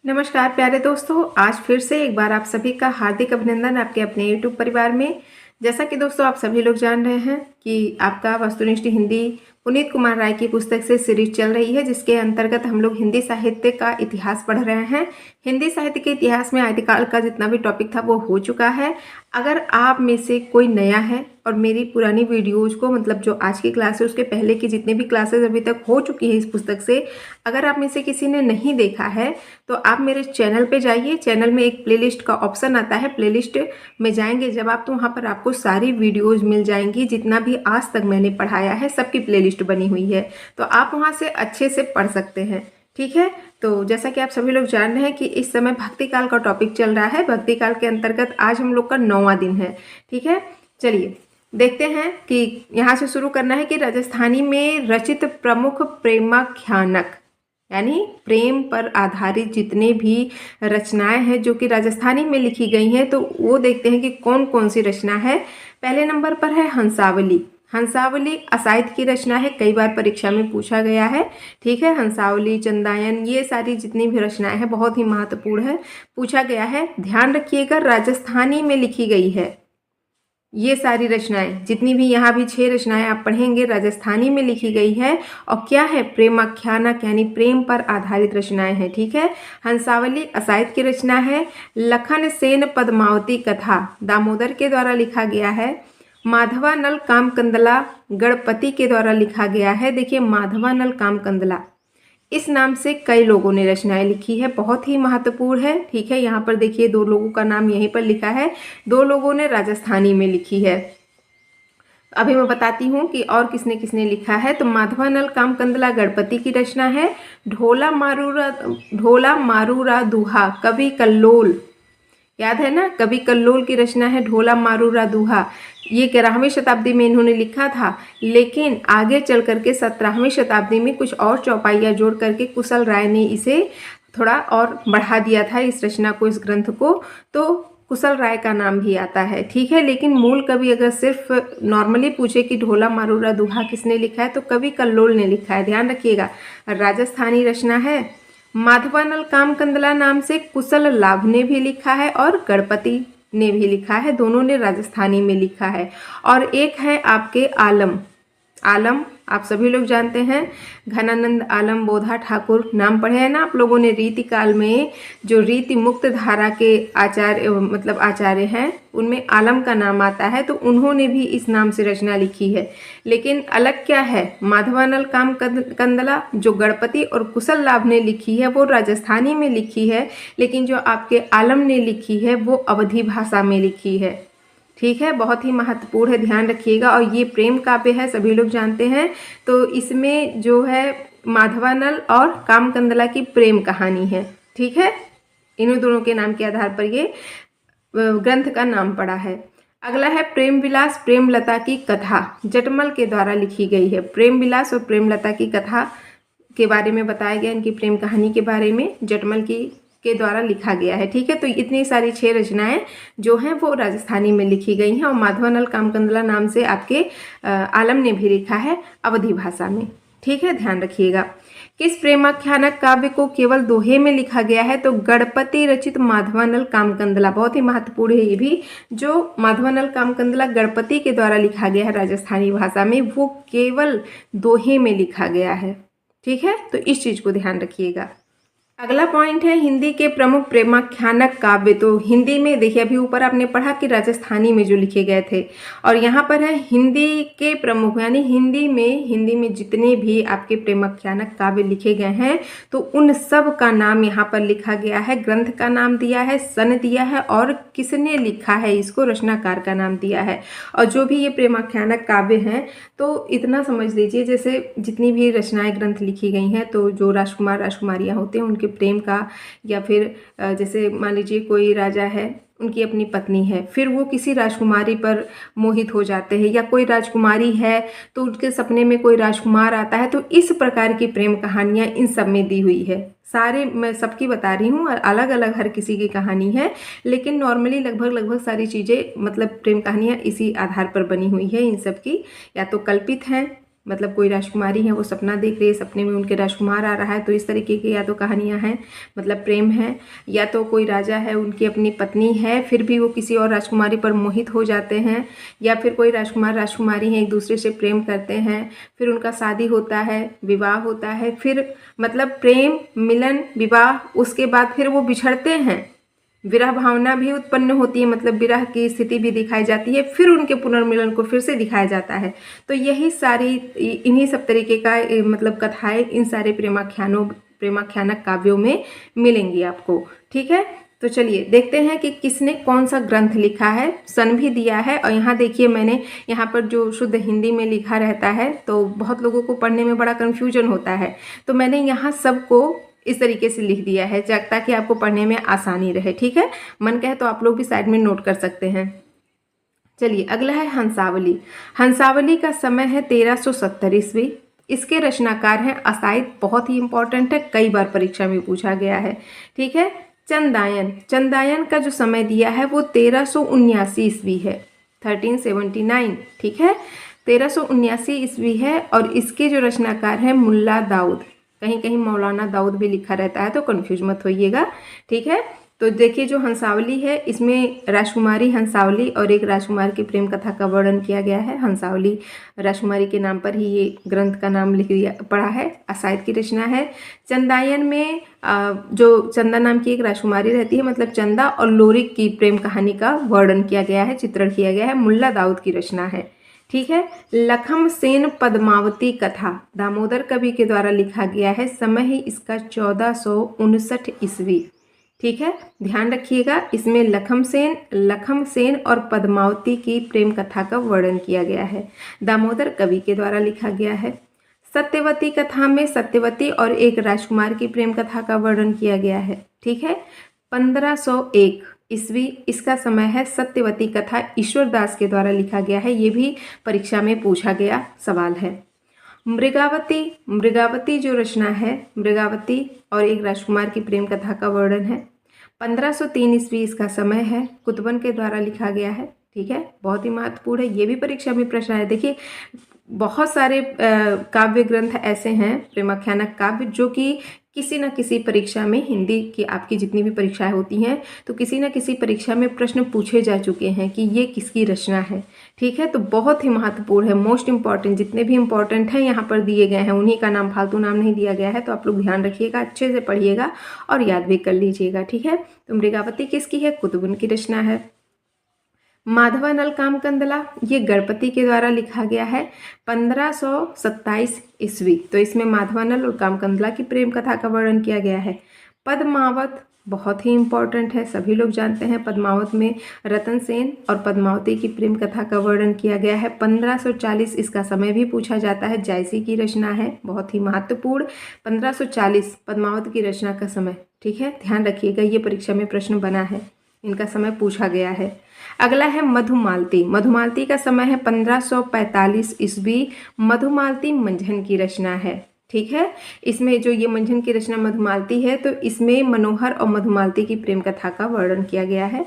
नमस्कार प्यारे दोस्तों, आज फिर से एक बार आप सभी का हार्दिक अभिनंदन आपके अपने YouTube परिवार में। जैसा कि दोस्तों आप सभी लोग जान रहे हैं कि आपका वस्तुनिष्ठ हिंदी पुनीत कुमार राय की पुस्तक से सीरीज चल रही है, जिसके अंतर्गत हम लोग हिंदी साहित्य का इतिहास पढ़ रहे हैं। हिंदी साहित्य के इतिहास में आदिकाल का जितना भी टॉपिक था वो हो चुका है। अगर आप में से कोई नया है और मेरी पुरानी वीडियोज़ को, मतलब जो आज की क्लास है उसके पहले की जितनी भी क्लासेस अभी तक हो चुकी है इस पुस्तक से, अगर आप में से किसी ने नहीं देखा है तो आप मेरे चैनल पे जाइए। चैनल में एक प्लेलिस्ट का ऑप्शन आता है, प्लेलिस्ट में जाएंगे जब आप तो वहाँ पर आपको सारी वीडियोज़ मिल जाएंगी। जितना भी आज तक मैंने पढ़ाया है सबकी प्लेलिस्ट बनी हुई है, तो आप वहाँ से अच्छे से पढ़ सकते हैं। ठीक है, तो जैसा कि आप सभी लोग जान रहे हैं कि इस समय भक्ति काल का टॉपिक चल रहा है। भक्ति काल के अंतर्गत आज हम लोग का 9वां दिन है। ठीक है, चलिए देखते हैं कि यहाँ से शुरू करना है कि राजस्थानी में रचित प्रमुख प्रेमाख्यानक यानी प्रेम पर आधारित जितने भी रचनाएं हैं जो कि राजस्थानी में लिखी गई हैं, तो वो देखते हैं कि कौन कौन सी रचना है। पहले नंबर पर है हंसावली। हंसावली असाइद की रचना है, कई बार परीक्षा में पूछा गया है। ठीक है, हंसावली, चंदायन, ये सारी जितनी भी रचनाएं हैं बहुत ही महत्वपूर्ण है, पूछा गया है। ध्यान रखिएगा राजस्थानी में लिखी गई है। ये सारी रचनाएं जितनी भी यहाँ भी 6 रचनाएं आप पढ़ेंगे राजस्थानी में लिखी गई है। और क्या है? प्रेमाख्यानक यानी प्रेम पर आधारित रचनाएं हैं। ठीक है, हंसावली असाइद की रचना है। लखन सेन पद्मावती कथा दामोदर के द्वारा लिखा गया है। माधवानल कामकंदला गणपति के द्वारा लिखा गया है। देखिए, माधवानल कामकंदला इस नाम से कई लोगों ने रचनाएं लिखी है, बहुत ही महत्वपूर्ण है। ठीक है, यहाँ पर देखिए 2 लोगों का नाम यहीं पर लिखा है, 2 लोगों ने राजस्थानी में लिखी है। अभी मैं बताती हूँ कि और किसने किसने लिखा है। तो माधवानल कामकंदला गणपति की रचना है। ढोला मारूरा दुहा कवि कल्लोल, याद है ना, कवि कल्लोल की रचना है ढोला मारूरा दुहा। ये 11वीं शताब्दी में इन्होंने लिखा था, लेकिन आगे चल करके 17वीं शताब्दी में कुछ और चौपाइयाँ जोड़ करके कुशल राय ने इसे थोड़ा और बढ़ा दिया था, इस रचना को, इस ग्रंथ को। तो कुशल राय का नाम भी आता है। ठीक है, लेकिन मूल कवि अगर सिर्फ नॉर्मली पूछे कि ढोला मारूरा दुहा किसने लिखा है तो कवि कल्लोल ने लिखा है। ध्यान रखिएगा, राजस्थानी रचना है। माधवानल कामकंदला नाम से कुशल लाभ ने भी लिखा है और गणपति ने भी लिखा है, दोनों ने राजस्थानी में लिखा है। और एक है आपके आलम। आलम आप सभी लोग जानते हैं, घनानंद आलम बोधा ठाकुर, नाम पढ़े हैं ना आप लोगों ने। रीति काल में जो रीति मुक्त धारा के आचार्य, मतलब आचार्य हैं, उनमें आलम का नाम आता है, तो उन्होंने भी इस नाम से रचना लिखी है। लेकिन अलग क्या है, माधवानल कामकंदला जो गणपति और कुशल लाभ ने लिखी है वो राजस्थानी में लिखी है, लेकिन जो आपके आलम ने लिखी है वो अवधी भाषा में लिखी है। ठीक है, बहुत ही महत्वपूर्ण है, ध्यान रखिएगा। और ये प्रेम काव्य है, सभी लोग जानते हैं। तो इसमें जो है माधवानल और कामकंदला की प्रेम कहानी है। ठीक है, इन्हीं दोनों के नाम के आधार पर ये ग्रंथ का नाम पड़ा है। अगला है प्रेम विलास प्रेमलता की कथा, जटमल के द्वारा लिखी गई है। प्रेम विलास और प्रेमलता की कथा के बारे में बताया गया, इनकी प्रेम कहानी के बारे में जटमल के द्वारा लिखा गया है। ठीक है, तो इतनी सारी 6 रचनाएं जो हैं वो राजस्थानी में लिखी गई हैं। और माधवानल कामकंदला नाम से आपके आलम ने भी लिखा है अवधी भाषा में। ठीक है, ध्यान रखिएगा। किस प्रेमाख्यानक काव्य को केवल दोहे में लिखा गया है? तो गणपति रचित माधवानल कामकंदला, बहुत ही महत्वपूर्ण है ये भी। जो माधवानल कामकंदला गणपति के द्वारा लिखा गया है राजस्थानी भाषा में, वो केवल दोहे में लिखा गया है। ठीक है, तो इस चीज को ध्यान रखिएगा। अगला पॉइंट है हिंदी के प्रमुख प्रेमाख्यानक काव्य। तो हिंदी में देखिए, अभी ऊपर आपने पढ़ा कि राजस्थानी में जो लिखे गए थे, और यहाँ पर है हिंदी के प्रमुख, यानी हिंदी में जितने भी आपके प्रेमाख्यानक काव्य लिखे गए हैं तो उन सब का नाम यहाँ पर लिखा गया है। ग्रंथ का नाम दिया है, सन दिया है, और किसने लिखा है इसको, रचनाकार का नाम दिया है। और जो भी ये प्रेमाख्यानक काव्य हैं, तो इतना समझ लीजिए जैसे जितनी भी रचनाएं ग्रंथ लिखी गई हैं, तो जो राजकुमार राजकुमारियाँ होते हैं उनके प्रेम का, या फिर जैसे मान लीजिए कोई राजा है, उनकी अपनी पत्नी है, फिर वो किसी राजकुमारी पर मोहित हो जाते हैं, या कोई राजकुमारी है तो उनके सपने में कोई राजकुमार आता है। तो इस प्रकार की प्रेम कहानियाँ इन सब में दी हुई है। सारे मैं सबकी बता रही हूँ, अलग अलग हर किसी की कहानी है, लेकिन नॉर्मली लगभग सारी चीज़ें, मतलब प्रेम कहानियाँ इसी आधार पर बनी हुई है। इन सब की या तो कल्पित हैं, मतलब कोई राजकुमारी है, वो सपना देख रही है, सपने में उनके राजकुमार आ रहा है, तो इस तरीके की या तो कहानियाँ हैं, मतलब प्रेम है। या तो कोई राजा है, उनकी अपनी पत्नी है, फिर भी वो किसी और राजकुमारी पर मोहित हो जाते हैं। या फिर कोई राजकुमार राजकुमारी हैं, एक दूसरे से प्रेम करते हैं, फिर उनका शादी होता है, विवाह होता है, फिर मतलब प्रेम, मिलन, विवाह, उसके बाद फिर वो बिछड़ते हैं, विरह भावना भी उत्पन्न होती है, मतलब विरह की स्थिति भी दिखाई जाती है, फिर उनके पुनर्मिलन को फिर से दिखाया जाता है। तो यही सारी इन्हीं सब तरीके का मतलब कथाएं इन सारे प्रेमाख्यानक काव्यों में मिलेंगी आपको। ठीक है, तो चलिए देखते हैं कि किसने कौन सा ग्रंथ लिखा है, सन भी दिया है। और यहाँ देखिए, मैंने यहाँ पर जो शुद्ध हिंदी में लिखा रहता है तो बहुत लोगों को पढ़ने में बड़ा कन्फ्यूजन होता है, तो मैंने यहाँ सबको इस तरीके से लिख दिया है ताकि आपको पढ़ने में आसानी रहे। ठीक है, मन कहे तो आप लोग भी साइड में नोट कर सकते हैं। चलिए अगला है हंसावली। हंसावली का समय है 1370 ईस्वी। इसके रचनाकार हैं असाइद, बहुत ही इंपॉर्टेंट है, कई बार परीक्षा में पूछा गया है। ठीक है, चंदायन। चंदायन का जो समय दिया है वो 1379 ईस्वी है, 1379। ठीक है, 1379 ईस्वी है। और इसके जो रचनाकार हैं मुल्ला दाऊद, कहीं कहीं मौलाना दाऊद भी लिखा रहता है, तो कन्फ्यूज मत होइएगा। ठीक है, तो देखिए जो हंसावली है, इसमें राजकुमारी हंसावली और एक राजकुमार की प्रेम कथा का वर्णन किया गया है। हंसावली राजकुमारी के नाम पर ही ये ग्रंथ का नाम लिख दिया पड़ा है। असाइद की रचना है। चंदायन में जो चंदा नाम की एक राजकुमारी रहती है, मतलब चंदा और लोरिक की प्रेम कहानी का वर्णन किया गया है, चित्रण किया गया है। मुल्ला दाऊद की रचना है। ठीक है, लखम सेन पद्मावती कथा दामोदर कवि के द्वारा लिखा गया है। समय ही इसका 1459 ईस्वी। ठीक है, ध्यान रखिएगा, इसमें लखम सेन और पद्मावती की प्रेम कथा का वर्णन किया गया है, दामोदर कवि के द्वारा लिखा गया है। सत्यवती कथा में सत्यवती और एक राजकुमार की प्रेम कथा का वर्णन किया गया है। ठीक है, 1501 ईस्वी इसका समय है। सत्यवती कथा ईश्वर दास के द्वारा लिखा गया है, ये भी परीक्षा में पूछा गया सवाल है। मृगावती जो रचना है, मृगावती और एक राजकुमार की प्रेम कथा का वर्णन है। 1503 ईस्वी इसका समय है, कुतुबन के द्वारा लिखा गया है। ठीक है, बहुत ही महत्वपूर्ण है, ये भी परीक्षा में प्रश्न है। देखिए बहुत सारे काव्य ग्रंथ ऐसे हैं, प्रेमाख्यानक काव्य, जो कि किसी न किसी परीक्षा में, हिंदी की आपकी जितनी भी परीक्षाएं होती हैं तो किसी न किसी परीक्षा में प्रश्न पूछे जा चुके हैं कि ये किसकी रचना है। ठीक है, तो बहुत ही महत्वपूर्ण है, मोस्ट इंपॉर्टेंट, जितने भी इंपॉर्टेंट हैं यहाँ पर दिए गए हैं, उन्हीं का नाम, फालतू नाम नहीं दिया गया है। तो आप लोग ध्यान रखिएगा, अच्छे से पढ़िएगा और याद भी कर लीजिएगा। ठीक है, तो मृगावती किसकी है? कुतुबन की रचना है। माधवानल कामकंदला, ये गणपति के द्वारा लिखा गया है, 1527 ईस्वी। तो इसमें माधवानल और कामकंदला की प्रेम कथा का वर्णन किया गया है। पद्मावत बहुत ही इंपॉर्टेंट है, सभी लोग जानते हैं। पद्मावत में रतन सेन और पद्मावती की प्रेम कथा का वर्णन किया गया है। 1540 इसका समय भी पूछा जाता है, जायसी की रचना है, बहुत ही महत्वपूर्ण। 1540 पद्मावत की रचना का समय। ठीक है, ध्यान रखिएगा, ये परीक्षा में प्रश्न बना है, इनका समय पूछा गया है। अगला है मधुमालती। मधुमालती का समय है 1545 ईस्वी। मधुमालती मंझन की रचना है। ठीक है, इसमें जो ये मंझन की रचना मधुमालती है, तो इसमें मनोहर और मधुमालती की प्रेम कथा का वर्णन किया गया है।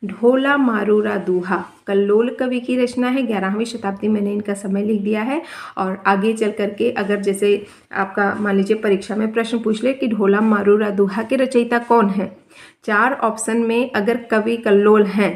ढोला मारूरा दूहा कल्लोल कवि की रचना है, 11वीं शताब्दी। मैंने इनका समय लिख दिया है। और आगे चल करके अगर जैसे आपका मान लीजिए परीक्षा में प्रश्न पूछ ले कि ढोला मारूरा दूहा के रचयिता कौन है, 4 ऑप्शन में अगर कवि कल्लोल हैं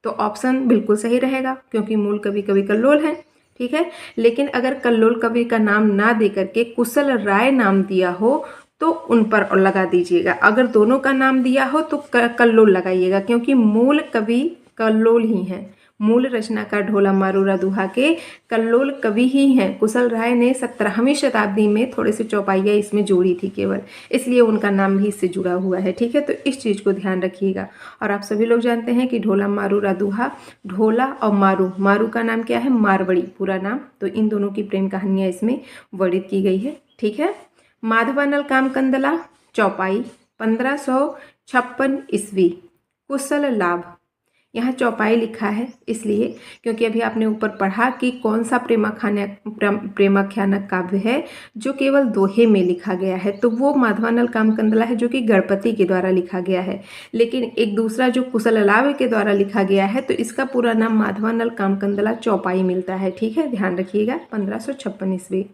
तो ऑप्शन बिल्कुल सही रहेगा, क्योंकि मूल कवि कल्लोल हैं। ठीक है, लेकिन अगर कल्लोल कवि का नाम ना दे करके कुशल राय नाम दिया हो तो उन पर लगा दीजिएगा। अगर दोनों का नाम दिया हो तो कल्लोल लगाइएगा, क्योंकि मूल कवि कल्लोल ही हैं। मूल रचनाकार ढोला मारूरा दूहा के कल्लोल कवि ही हैं। कुशल राय ने 17वीं शताब्दी में थोड़े से चौपाइयाँ इसमें जोड़ी थी केवल, इसलिए उनका नाम भी इससे जुड़ा हुआ है। ठीक है, तो इस चीज़ को ध्यान रखिएगा। और आप सभी लोग जानते हैं कि ढोला मारूरा दूहा, ढोला और मारू का नाम क्या है? मारवड़ी पूरा नाम। तो इन दोनों की प्रेम कहानियाँ इसमें वर्णित की गई है। ठीक है, माधवानल कामकंदला चौपाई 1556 ईस्वी। कुशल लाभ, यहाँ चौपाई लिखा है इसलिए क्योंकि अभी आपने ऊपर पढ़ा कि कौन सा प्रेमाख्यानक काव्य है जो केवल दोहे में लिखा गया है, तो वो माधवानल कामकंदला है जो कि गणपति के द्वारा लिखा गया है। लेकिन एक दूसरा जो कुशल अलावे के द्वारा लिखा गया है तो इसका पूरा नाम माधवानल कामकंदला चौपाई मिलता है। ठीक है, ध्यान रखिएगा। 1556 ईस्वी।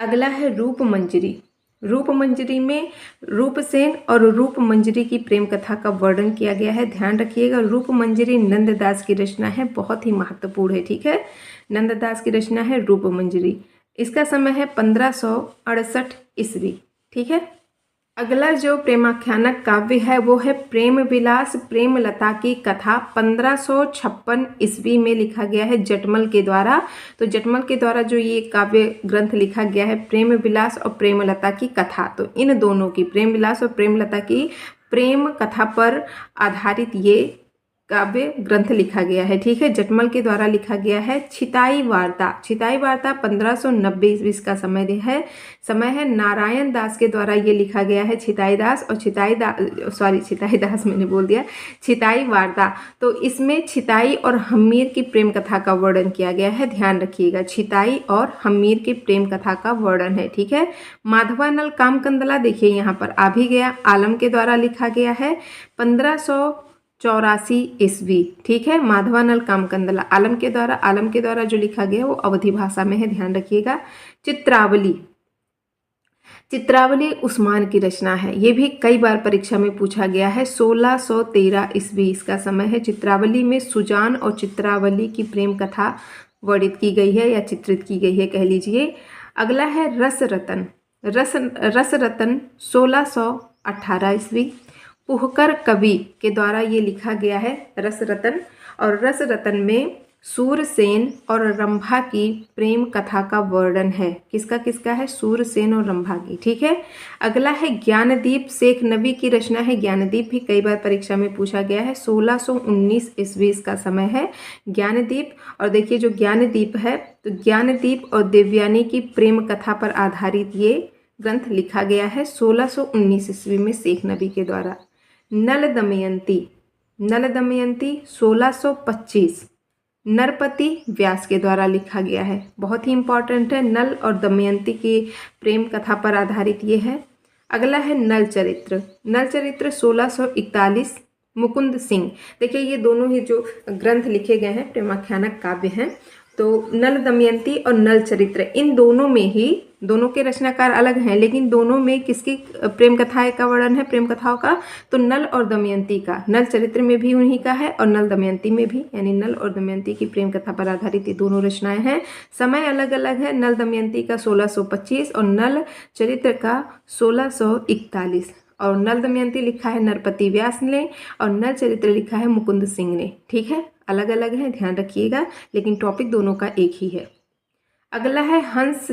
अगला है रूप मंजरी। रूप मंजरी में रूपसेन और रूप मंजरी की प्रेम कथा का वर्णन किया गया है। ध्यान रखिएगा, रूप मंजरी नंददास की रचना है, बहुत ही महत्वपूर्ण है। ठीक है, नंददास की रचना है रूप मंजरी। इसका समय है 1568 ईस्वी। ठीक है, अगला जो प्रेमाख्यानक काव्य है वो है प्रेम विलास प्रेमलता की कथा। 1556 ईस्वी में लिखा गया है जटमल के द्वारा। तो जटमल के द्वारा जो ये काव्य ग्रंथ लिखा गया है प्रेम विलास और प्रेमलता की कथा, तो इन दोनों की, प्रेम विलास और प्रेमलता की प्रेम कथा पर आधारित ये काव्य ग्रंथ लिखा गया है। ठीक है, जटमल के द्वारा लिखा गया है। छिताई वार्ता। छिताई वार्ता 1590 ईस्वी का समय है। नारायण दास के द्वारा ये लिखा गया है। छिताई दास और छिताई दास मैंने बोल दिया, छिताई वार्ता। तो इसमें छिताई और हम्मीर की प्रेम कथा का वर्णन किया गया है। ध्यान रखिएगा, छिताई और हम्मीर की प्रेम कथा का वर्णन है। ठीक है, माधवानल कामकंदला देखिए यहाँ पर आ भी गया, आलम के द्वारा लिखा गया है 1584 ईस्वी। ठीक है, माधवानल कामकंदला आलम के द्वारा जो लिखा गया वो अवधी भाषा में है। ध्यान रखिएगा। चित्रावली। चित्रावली उस्मान की रचना है, ये भी कई बार परीक्षा में पूछा गया है। 1613 ईस्वी इसका समय है। चित्रावली में सुजान और चित्रावली की प्रेम कथा वर्णित की गई है या चित्रित की गई है कह लीजिए। अगला है रस रतन। रस रतन 1618 ईस्वी। पुहकर कवि के द्वारा ये लिखा गया है रस रतन, और रस रतन में सूरसेन और रंभा की प्रेम कथा का वर्णन है। किसका है? सूरसेन और रंभा की। ठीक है, अगला है ज्ञानदीप। शेख नबी की रचना है ज्ञानदीप, भी कई बार परीक्षा में पूछा गया है। 1619 ईस्वी इसका समय है ज्ञानदीप। और देखिए जो ज्ञानदीप है, तो ज्ञानदीप और देवयानी की प्रेम कथा पर आधारित ये ग्रंथ लिखा गया है 1619 ईस्वी में शेख नबी के द्वारा। नल दमयंती। नल दमयंती 1625 नरपति व्यास के द्वारा लिखा गया है, बहुत ही इंपॉर्टेंट है। नल और दमयंती की प्रेम कथा पर आधारित ये है। अगला है नल चरित्र। नल चरित्र 1641 मुकुंद सिंह। देखिए ये दोनों ही जो ग्रंथ लिखे गए हैं प्रेमाख्यानक काव्य हैं, तो नल दमयंती और नल चरित्र, इन दोनों में ही, दोनों के रचनाकार अलग हैं लेकिन दोनों में किसकी प्रेम कथा का वर्णन है, प्रेम कथाओं का? तो नल और दमयंती का। नल चरित्र में भी उन्हीं का है और नल दमयंती में भी, यानी नल और दमयंती की प्रेम कथा पर आधारित ये दोनों रचनाएं हैं। समय अलग अलग है, नल दमयंती का 1625 और नल चरित्र का 1641। और नल दमयंती लिखा है नरपति व्यास ने और नल चरित्र लिखा है मुकुंद सिंह ने। ठीक है, अलग अलग है, ध्यान रखिएगा, लेकिन टॉपिक दोनों का एक ही है। अगला है हंस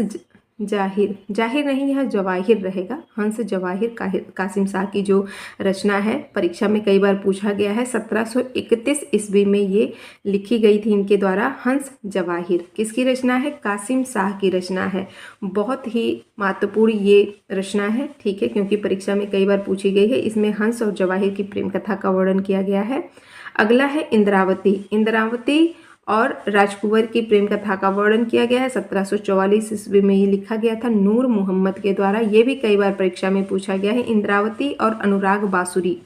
जाहिर। जाहिर नहीं, यह जवाहिर रहेगा। हंस जवाहिर कासिम शाह की जो रचना है, परीक्षा में कई बार पूछा गया है। 1731 ईस्वी में ये लिखी गई थी इनके द्वारा। हंस जवाहिर किसकी रचना है? कासिम शाह की रचना है। बहुत ही महत्वपूर्ण ये रचना है, ठीक है, क्योंकि परीक्षा में कई बार पूछी गई है। इसमें हंस और जवाहिर की प्रेम कथा का वर्णन किया गया है। अगला है इंद्रावती। इंद्रावती और राजकुंवर की प्रेम कथा का वर्णन किया गया है। 1744 ईस्वी में ये लिखा गया था नूर मोहम्मद के द्वारा। ये भी कई बार परीक्षा में पूछा गया है। इंद्रावती और अनुराग बासुरी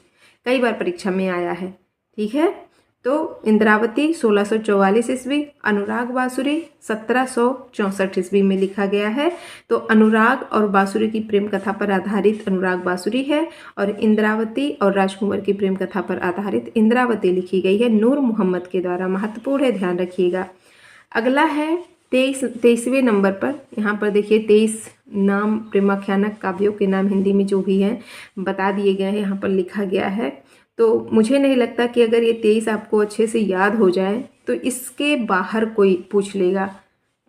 कई बार परीक्षा में आया है। ठीक है, तो इंद्रावती 1644 ईस्वी, अनुराग बासुरी 1764 ईस्वी में लिखा गया है। तो अनुराग और बासुरी की प्रेम कथा पर आधारित अनुराग बासुरी है और इंद्रावती और राजकुंवर की प्रेम कथा पर आधारित इंद्रावती लिखी गई है नूर मोहम्मद के द्वारा। महत्वपूर्ण है, ध्यान रखिएगा। अगला है 23वें नंबर पर। यहाँ पर देखिए 23 नाम प्रेमाख्यानक काव्यों के नाम हिंदी में जो भी हैं बता दिए गए हैं, यहाँ पर लिखा गया है। तो मुझे नहीं लगता कि अगर ये 23 आपको अच्छे से याद हो जाए तो इसके बाहर कोई पूछ लेगा,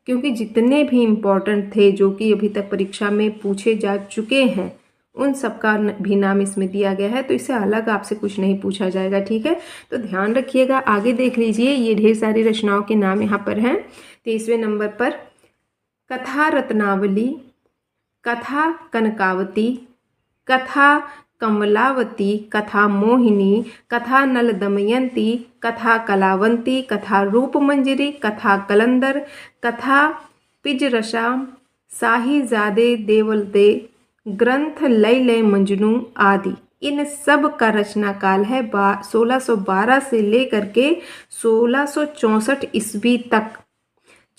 क्योंकि जितने भी इम्पोर्टेंट थे जो कि अभी तक परीक्षा में पूछे जा चुके हैं उन सबका भी नाम इसमें दिया गया है, तो इससे अलग आपसे कुछ नहीं पूछा जाएगा। ठीक है, तो ध्यान रखिएगा। आगे देख लीजिए, ये ढेर सारी रचनाओं के नाम यहाँ पर हैं। 23वें नंबर पर कथा रत्नावली, कथा कनकावती, कथा कमलावती, कथा मोहिनी, कथा नल दमयंती, कथा कलावंती, कथा रूपमंजरी, कथा कलंदर, कथा पिजरशाम, शाहीजादे देवलदे, ग्रंथ लैले मजनू आदि। इन सब का रचना काल है 1612 से लेकर के 1664 ईस्वी तक।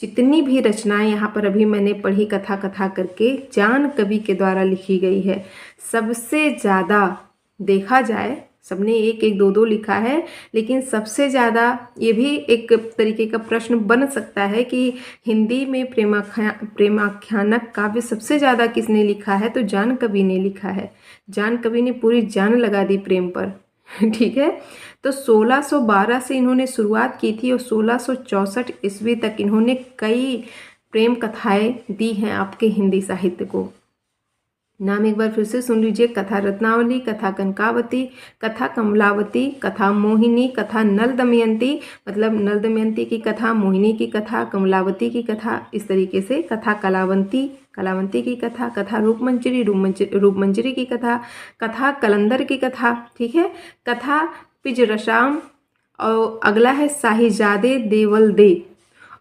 जितनी भी रचनाएं यहाँ पर अभी मैंने पढ़ी कथा कथा करके जान कवि के द्वारा लिखी गई है, सबसे ज़्यादा देखा जाए सबने एक एक दो दो लिखा है, लेकिन सबसे ज़्यादा ये भी एक तरीके का प्रश्न बन सकता है कि हिंदी में प्रेमाख्यानक काव्य सबसे ज़्यादा किसने लिखा है, तो जान कवि ने लिखा है। जान कवि ने पूरी जान लगा दी प्रेम पर। ठीक है, तो 1612 से इन्होंने शुरुआत की थी और 1664 ईस्वी तक इन्होंने कई प्रेम कथाएं दी हैं आपके हिंदी साहित्य को। नाम एक बार फिर से सुन लीजिए, कथा रत्नावली, कथा कनकावती, कथा कमलावती, कथा मोहिनी, कथा नल दमयंती, मतलब नल दमयंती की कथा, मोहिनी की कथा, कमलावती की कथा, इस तरीके से कथा कलावंती, कलावंती की कथा, कथा रूपमंजरी, रूपमंजरी की कथा, कथा कलंदर की कथा, ठीक है, कथा पिजरशाम, और अगला है शाहीजादे देवल दे,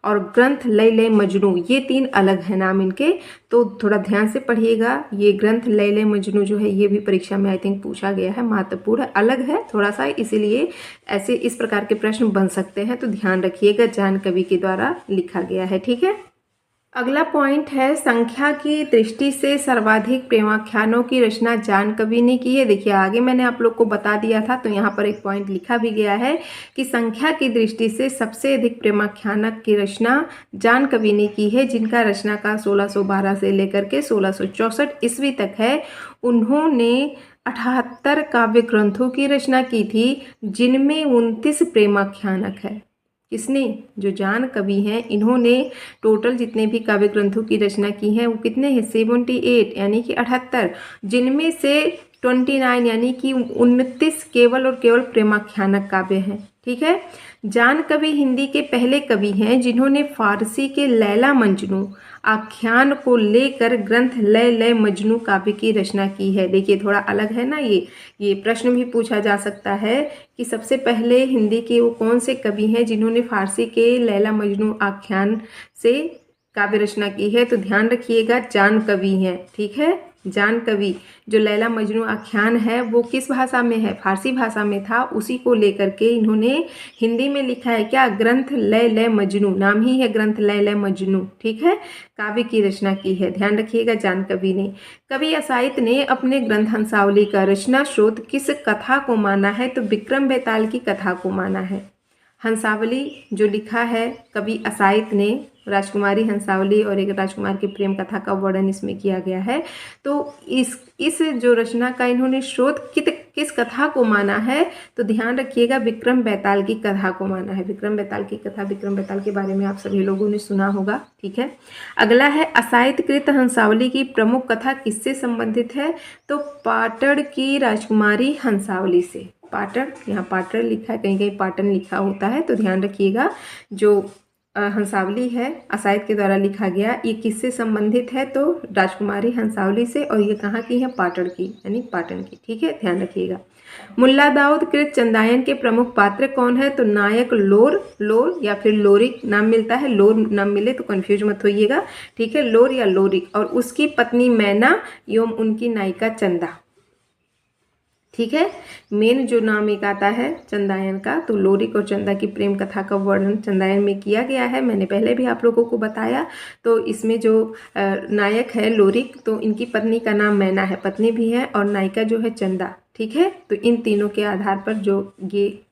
और ग्रंथ लैले मजनू। ये तीन अलग हैं नाम इनके, तो थोड़ा ध्यान से पढ़िएगा। ये ग्रंथ लैले मजनू जो है ये भी परीक्षा में आई थिंक पूछा गया है, महत्वपूर्ण है, अलग है थोड़ा सा, इसीलिए ऐसे इस प्रकार के प्रश्न बन सकते हैं, तो ध्यान रखिएगा, जान कवि के द्वारा लिखा गया है। ठीक है, अगला पॉइंट है संख्या की दृष्टि से सर्वाधिक प्रेमाख्यानों की रचना जान कवि ने की है। देखिए आगे मैंने आप लोग को बता दिया था, तो यहाँ पर एक पॉइंट लिखा भी गया है कि संख्या की दृष्टि से सबसे अधिक प्रेमाख्यानक की रचना जान कवि ने की है, जिनका रचना काल 1612 से लेकर के 1664 ईस्वी तक है। उन्होंने 78 काव्य ग्रंथों की रचना की थी, जिनमें 29 प्रेमाख्यानक है। किसने? जो जान कवि हैं, इन्होंने टोटल जितने भी काव्य ग्रंथों की रचना की है वो कितने हैं? 78 यानी कि 78, जिनमें से 29 यानी कि 29 केवल और केवल प्रेमाख्यानक काव्य हैं। ठीक है, जान कवि हिंदी के पहले कवि हैं जिन्होंने फारसी के लैला मजनू आख्यान को लेकर ग्रंथ लैला मजनू काव्य की रचना की है। देखिए थोड़ा अलग है ना, ये प्रश्न भी पूछा जा सकता है कि सबसे पहले हिंदी के वो कौन से कवि हैं जिन्होंने फारसी के लैला मजनू आख्यान से काव्य रचना की है, तो ध्यान रखिएगा जान कवि हैं। ठीक है, जान कवि जो लैला मजनू आख्यान है वो किस भाषा में है? फारसी भाषा में था, उसी को लेकर के इन्होंने हिंदी में लिखा है क्या? ग्रंथ लैला मजनू, नाम ही है ग्रंथ लैला मजनू। ठीक है, काव्य की रचना की है, ध्यान रखिएगा जान कवि ने। कवि असाइत ने अपने ग्रंथ हंसावली का रचना स्रोत किस कथा को माना है? तो विक्रम बेताल की कथा को माना है। हंसावली जो लिखा है कवि असाइत ने, राजकुमारी हंसावली और एक राजकुमार की प्रेम कथा का वर्णन इसमें किया गया है। तो इस जो रचना का इन्होंने स्रोत किस कथा को माना है? तो ध्यान रखिएगा विक्रम बेताल की कथा को माना है। विक्रम बेताल की कथा, विक्रम बेताल के बारे में आप सभी लोगों ने सुना होगा। ठीक है, अगला है असाइतकृत हंसावली की प्रमुख कथा किससे संबंधित है? तो पाटड़ की राजकुमारी हंसावली से। पाटड़, यहाँ पाटड़ लिखा है, कहीं कहीं पाटन लिखा होता है, तो ध्यान रखिएगा। जो हंसावली है असाइद के द्वारा लिखा गया, ये किससे संबंधित है? तो राजकुमारी हंसावली से, और ये कहाँ की है? पाटड़ की, यानी पाटन की। ठीक है, ध्यान रखिएगा। मुल्ला दाऊद कृत चंदायन के प्रमुख पात्र कौन है? तो नायक लोर या फिर लोरिक नाम मिलता है, लोर नाम मिले तो कंफ्यूज मत होइएगा। ठीक है, लोर या लोरिक, और उसकी पत्नी मैना एवं उनकी नायिका चंदा। ठीक है, मेन जो नाम एक आता है चंदायन का, तो लोरिक और चंदा की प्रेम कथा का वर्णन चंदायन में किया गया है, मैंने पहले भी आप लोगों को बताया। तो इसमें जो नायक है लोरिक, तो इनकी पत्नी का नाम मैना है, पत्नी भी है, और नायिका जो है चंदा। ठीक है, तो इन तीनों के आधार पर जो ये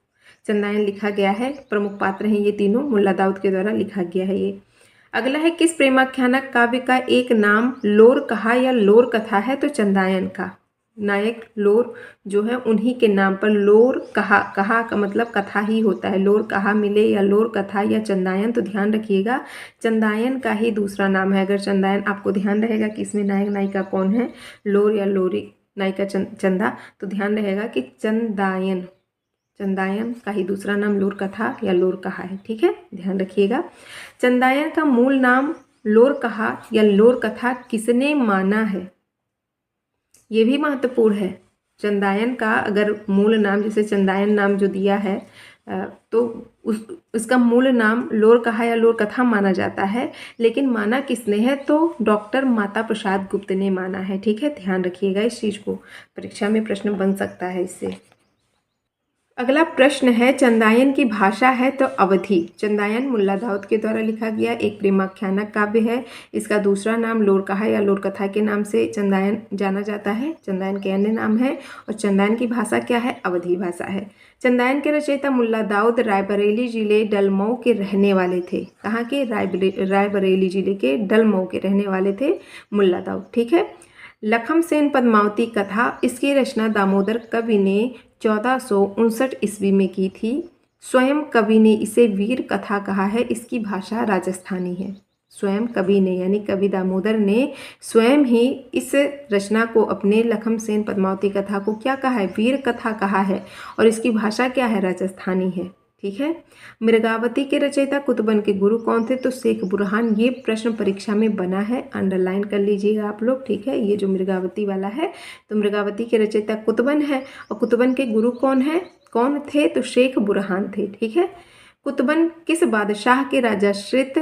चंदायन लिखा गया है, प्रमुख पात्र हैं ये तीनों, मुल्ला दाऊद के द्वारा लिखा गया है ये। अगला है किस प्रेमाख्यानक काव्य का एक नाम लोर कहा या लोर कथा है? तो चंदायन का। नायक लोर जो है उन्हीं के नाम पर लोर कहा, कहा का मतलब कथा ही होता है, लोर कहा मिले या लोर कथा या चंदायन, तो ध्यान रखिएगा चंदायन का ही दूसरा नाम है। अगर चंदायन, आपको ध्यान रहेगा कि इसमें नायक नायिका कौन है, लोर या लोरी, नायिका चंदा, तो ध्यान रहेगा कि चंदायन का ही दूसरा नाम लोर कथा या लोर कहा है। ठीक है, ध्यान रखिएगा। चंदायन का मूल नाम लोर कहा या लोर कथा किसने माना है? ये भी महत्वपूर्ण है। चंदायन का अगर मूल नाम, जैसे चंदायन नाम जो दिया है तो उसका मूल नाम लोर कहा या लोर कथा माना जाता है, लेकिन माना किसने है तो डॉक्टर माता प्रसाद गुप्त ने माना है। ठीक है, ध्यान रखिएगा इस चीज़ को, परीक्षा में प्रश्न बन सकता है इससे। अगला प्रश्न है, चंदायन की भाषा है तो अवधी। चंदायन मुल्ला दाऊद के द्वारा लिखा गया एक प्रेमाख्यानक काव्य है। इसका दूसरा नाम लोर कहा या लोर कथा के नाम से चंदायन जाना जाता है। चंदायन के अन्य नाम है और चंदायन की भाषा क्या है, अवधी भाषा है। चंदायन के रचयिता मुल्ला दाऊद रायबरेली जिले डलमऊ के रहने वाले थे। कहाँ के, रायबरेली जिले के डलमऊ के रहने वाले थे मुल्ला दाऊद। ठीक है। लखम सेन पद्मावती कथा, इसकी रचना दामोदर कवि ने 1459 ईस्वी में की थी। स्वयं कवि ने इसे वीर कथा कहा है। इसकी भाषा राजस्थानी है। स्वयं कवि ने यानी कवि दामोदर ने स्वयं ही इस रचना को, अपने लखम सेन पद्मावती कथा को क्या कहा है, वीर कथा कहा है, और इसकी भाषा क्या है, राजस्थानी है। ठीक है। मृगावती के रचयिता कुतुबन के गुरु कौन थे तो शेख बुरहान। ये प्रश्न परीक्षा में बना है, अंडरलाइन कर लीजिएगा आप लोग। ठीक है, ये जो मृगावती वाला है तो मृगावती के रचयिता कुतुबन है और कुतुबन के गुरु कौन थे तो शेख बुरहान थे। ठीक है। कुतुबन किस बादशाह के राजाश्रित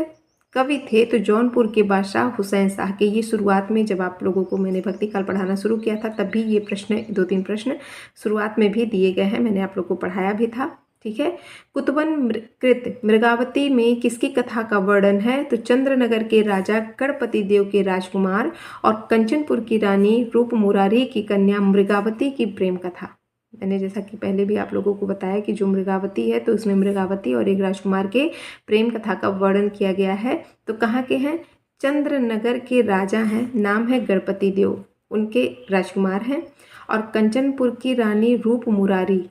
कवि थे तो जौनपुर के बादशाह हुसैन शाह के। ये शुरुआत में जब आप लोगों को मैंने भक्ति काल पढ़ाना शुरू किया था तब भी ये प्रश्न 2-3 प्रश्न शुरुआत में भी दिए गए हैं, मैंने आप लोग को पढ़ाया भी था। ठीक है। कुतुबन कृत मृगावती में किसकी कथा का वर्णन है तो चंद्रनगर के राजा गणपति देव के राजकुमार और कंचनपुर की रानी रूप मुरारी की कन्या मृगावती की प्रेम कथा। मैंने जैसा कि पहले भी आप लोगों को बताया कि जो मृगावती है तो उसमें मृगावती और एक राजकुमार के प्रेम कथा का वर्णन किया गया है। तो कहाँ के हैं, चंद्रनगर के राजा हैं, नाम है गणपति देव, उनके राजकुमार हैं, और कंचनपुर की रानी रूप मुरारी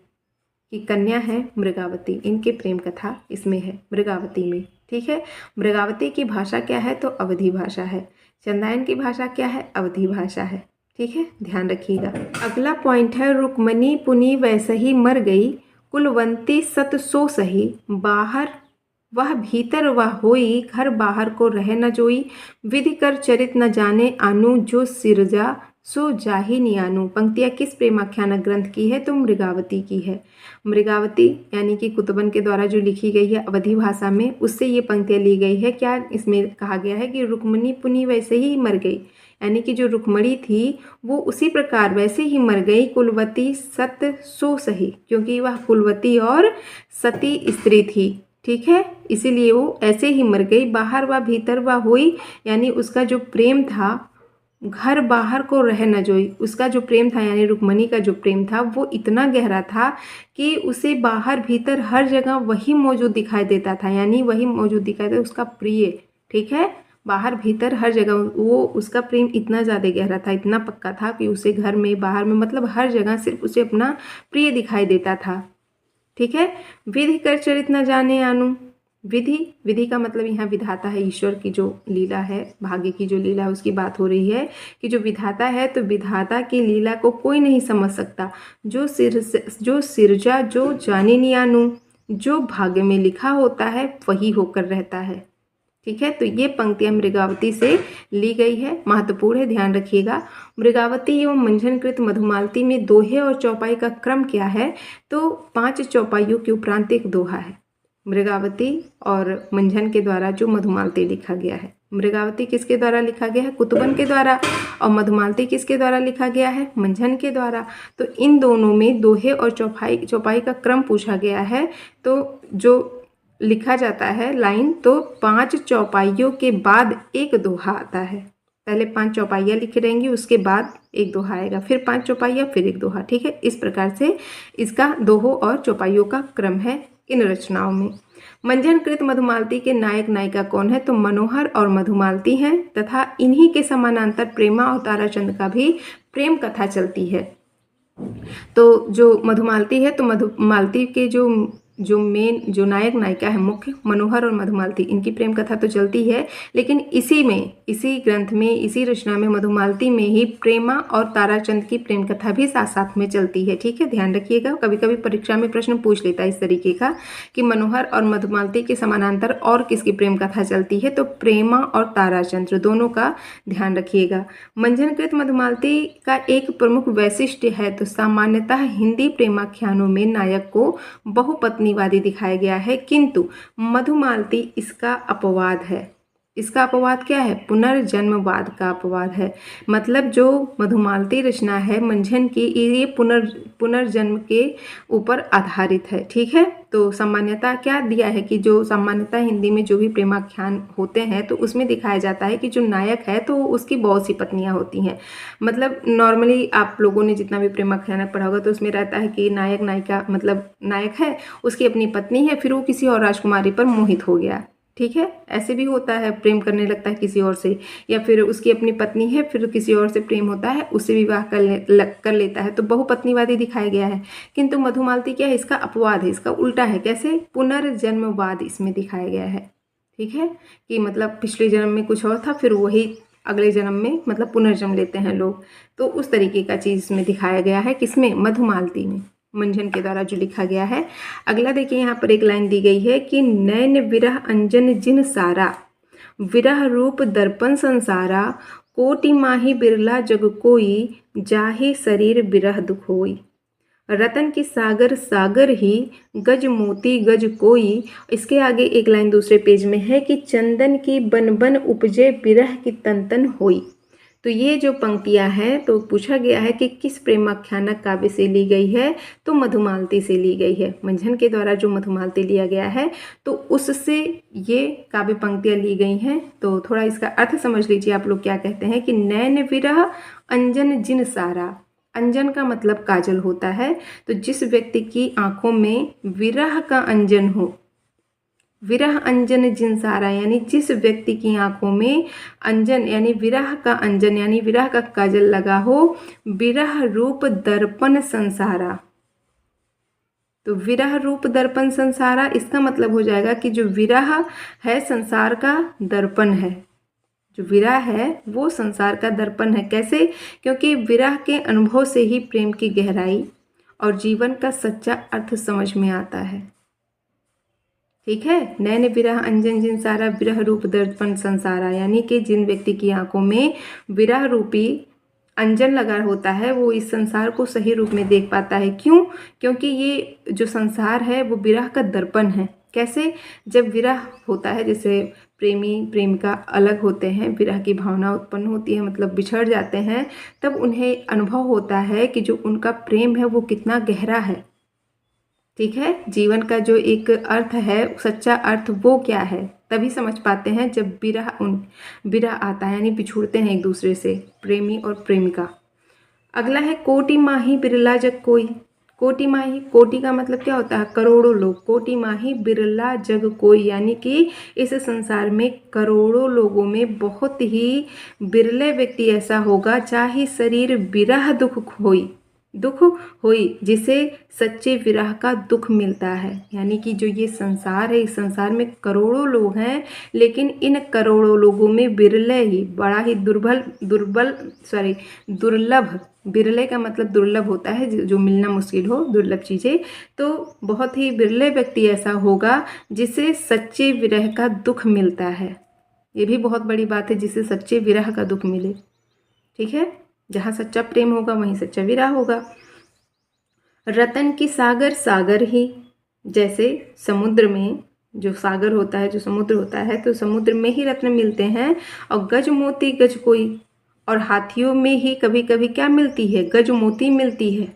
की कन्या है मृगावती। इनके प्रेम कथा इसमें है मृगावती में। ठीक है। मृगावती की भाषा क्या है तो अवधी भाषा है। चंदायन की भाषा क्या है, अवधी भाषा है। ठीक है, ध्यान रखिएगा। अगला पॉइंट है, रुक्मणी पुनी वैसे ही मर गई, कुलवंती सत सो सही, बाहर वह भीतर वह होई, घर बाहर को रह न जोई, विधि कर चरित न जाने आनु, जो सिरजा सो जाहि नियानु। पंक्तियाँ किस प्रेमाख्यानक ग्रंथ की है तो मृगावती की है। मृगावती यानी कि कुतुबन के द्वारा जो लिखी गई है अवधी भाषा में, उससे ये पंक्तियाँ ली गई है। क्या इसमें कहा गया है कि रुक्मणी पुनी वैसे ही मर गई, यानी कि जो रुक्मणी थी वो उसी प्रकार वैसे ही मर गई। कुलवती सत सो सही, क्योंकि वह कुलवती और सती स्त्री थी। ठीक है, इसीलिए वो ऐसे ही मर गई। बाहर व भीतर वह हुई, यानी उसका जो प्रेम था, घर बाहर को रह न जोई, उसका जो प्रेम था यानी रुक्मणी का जो प्रेम था वो इतना गहरा था कि उसे बाहर भीतर हर जगह वही मौजूद दिखाई देता था, यानी वही मौजूद दिखाई देता उसका प्रिय। ठीक है, बाहर भीतर हर जगह वो, उसका प्रेम इतना ज़्यादा गहरा था, इतना पक्का था कि उसे घर में बाहर में मतलब हर जगह सिर्फ उसे अपना प्रिय दिखाई देता था। ठीक है। विधि कर चरित न जाने आनु, विधि का मतलब यहाँ विधाता है, ईश्वर की जो लीला है, भाग्य की जो लीला है उसकी बात हो रही है कि जो विधाता है तो विधाता की लीला को कोई नहीं समझ सकता। जो सिरजा जो जाने नियानु, जो भाग्य में लिखा होता है वही होकर रहता है। ठीक है, तो ये पंक्तियाँ मृगावती से ली गई है, महत्वपूर्ण है, ध्यान रखिएगा। मृगावती एवं मंझनकृत मधुमालती में दोहे और चौपाई का क्रम क्या है तो 5 चौपाइयों के उपरांत एक दोहा है। मृगावती और मंझन के द्वारा जो मधुमालती लिखा गया है, मृगावती किसके द्वारा लिखा गया है, कुतुबन के द्वारा, और मधुमालती किसके द्वारा लिखा गया है, मंझन के द्वारा। तो इन दोनों में दोहे और चौपाई का क्रम पूछा गया है। तो जो लिखा जाता है लाइन, तो 5 चौपाइयों के बाद एक दोहा आता है। पहले 5 चौपाइयाँ लिखी रहेंगी, उसके बाद एक दोहा आएगा, फिर 5 चौपाइयाँ, फिर एक दोहा। ठीक है, इस प्रकार से इसका दोहों और चौपाइयों का क्रम है इन रचनाओं में। मंझनकृत मधुमालती के नायक नायिका कौन है तो मनोहर और मधुमालती हैं, तथा इन्हीं के समानांतर प्रेमा और ताराचंद का भी प्रेम कथा चलती है। तो जो मधुमालती है तो मधुमालती के जो जो नायक नायिका है मुख्य, मनोहर और मधुमालती, इनकी प्रेम कथा तो चलती है, लेकिन इसी ग्रंथ में, इसी रचना में मधुमालती में ही प्रेमा और ताराचंद की प्रेम कथा भी साथ साथ में चलती है। ठीक है, ध्यान रखिएगा, कभी कभी परीक्षा में प्रश्न पूछ लेता है इस तरीके का कि मनोहर और मधुमालती के समानांतर और किसकी प्रेम कथा चलती है, तो प्रेमा और ताराचंद्र दोनों का ध्यान रखिएगा। मंझनकृत मधुमालती का एक प्रमुख वैशिष्ट्य है तो सामान्यतः हिंदी प्रेमाख्यानों में नायक को बहुपत्नीवादी दिखाया गया है, किंतु मधुमालती इसका अपवाद है। इसका अपवाद क्या है? पुनर्जन्मवाद का अपवाद है। मतलब जो मधुमालती रचना है मंझन की, ये पुनर्जन्म के ऊपर आधारित है। ठीक है, तो सामान्यता क्या दिया है कि जो सामान्यता हिंदी में जो भी प्रेमाख्यान होते हैं तो उसमें दिखाया जाता है कि जो नायक है तो उसकी बहुत सी पत्नियां होती हैं। मतलब नॉर्मली आप लोगों ने जितना भी प्रेमाख्यान पढ़ा होगा तो उसमें रहता है कि नायक नायिका, मतलब नायक है, उसकी अपनी पत्नी है, फिर वो किसी और राजकुमारी पर मोहित हो गया। ठीक है, ऐसे भी होता है, प्रेम करने लगता है किसी और से, या फिर उसकी अपनी पत्नी है, फिर किसी और से प्रेम होता है, उससे विवाह कर लेता है, तो बहुपत्नीवादी दिखाया गया है। किंतु मधुमालती क्या है? इसका अपवाद है, इसका उल्टा है। कैसे? पुनर्जन्मवाद इसमें दिखाया गया है। ठीक है, कि मतलब पिछले जन्म में कुछ और था, फिर वही अगले जन्म में मतलब पुनर्जन्म लेते हैं लोग, तो उस तरीके का चीज़ इसमें दिखाया गया है। किसमें? मधुमालती में, मंझन के द्वारा जो लिखा गया है। अगला देखिए, यहाँ पर एक लाइन दी गई है कि नैन विरह अंजन जिन सारा, विरह रूप दर्पण संसारा, कोटि माही बिरला जग कोई, जाहि शरीर विरह दुख होई। रतन की सागर सागर ही, गज मोती गज कोई। इसके आगे एक लाइन दूसरे पेज में है कि चंदन की बन बन उपजे, विरह की तन तन होई। तो ये जो पंक्तियां हैं, तो पूछा गया है कि किस प्रेमाख्यानक काव्य से ली गई है, तो मधुमालती से ली गई है। मंझन के द्वारा जो मधुमालती लिया गया है तो उससे ये काव्य पंक्तियां ली गई हैं। तो थोड़ा इसका अर्थ समझ लीजिए आप लोग क्या कहते हैं कि नैन विरह अंजन जिन सारा। अंजन का मतलब काजल होता है, तो जिस व्यक्ति की आंखों में विरह का अंजन हो, विरह अंजन जिन सारा, यानी जिस व्यक्ति की आंखों में अंजन यानी विरह का अंजन यानी विरह का काजल लगा हो, विरह रूप दर्पण संसारा। तो विरह रूप दर्पण संसारा, इसका मतलब हो जाएगा कि जो विरह है संसार का दर्पण है। जो विरह है वो संसार का दर्पण है। कैसे? क्योंकि विरह के अनुभव से ही प्रेम की गहराई और जीवन का सच्चा अर्थ समझ में आता है। ठीक है, नैन विरह अंजन जिन सारा, विरह रूप दर्पण संसारा, यानी कि जिन व्यक्ति की आंखों में विरह रूपी अंजन लगा होता है वो इस संसार को सही रूप में देख पाता है। क्यों? क्योंकि ये जो संसार है वो विरह का दर्पण है। कैसे? जब विरह होता है, जैसे प्रेमी प्रेमिका अलग होते हैं, विरह की भावना उत्पन्न होती है, मतलब बिछड़ जाते हैं, तब उन्हें अनुभव होता है कि जो उनका प्रेम है वो कितना गहरा है। ठीक है, जीवन का जो एक अर्थ है, सच्चा अर्थ वो क्या है, तभी समझ पाते हैं जब विरह आता है, यानी बिछुड़ते हैं एक दूसरे से प्रेमी और प्रेमिका। अगला है कोटि माही बिरला जग कोई। कोटि माही, कोटि का मतलब क्या होता है? करोड़ों लोग। कोटि माही बिरला जग कोई, यानी कि इस संसार में करोड़ों लोगों में बहुत ही बिरले व्यक्ति ऐसा होगा, चाहे शरीर विरह दुख होई, जिसे सच्चे विरह का दुख मिलता है। यानी कि जो ये संसार है, इस संसार में करोड़ों लोग हैं, लेकिन इन करोड़ों लोगों में बिरले ही, बड़ा ही दुर्लभ, बिरले का मतलब दुर्लभ होता है, जो मिलना मुश्किल हो, दुर्लभ चीज़ें, तो बहुत ही बिरले व्यक्ति ऐसा होगा जिसे सच्चे विरह का दुख मिलता है। ये भी बहुत बड़ी बात है, जिसे सच्चे विरह का दुख मिले। ठीक है, जहाँ सच्चा प्रेम होगा वहीं सच्चा विरह होगा। रतन की सागर सागर ही, जैसे समुद्र में जो सागर होता है, जो समुद्र होता है, तो समुद्र में ही रत्न मिलते हैं। और गज मोती गज कोई, और हाथियों में ही कभी कभी क्या मिलती है? गज मोती मिलती है।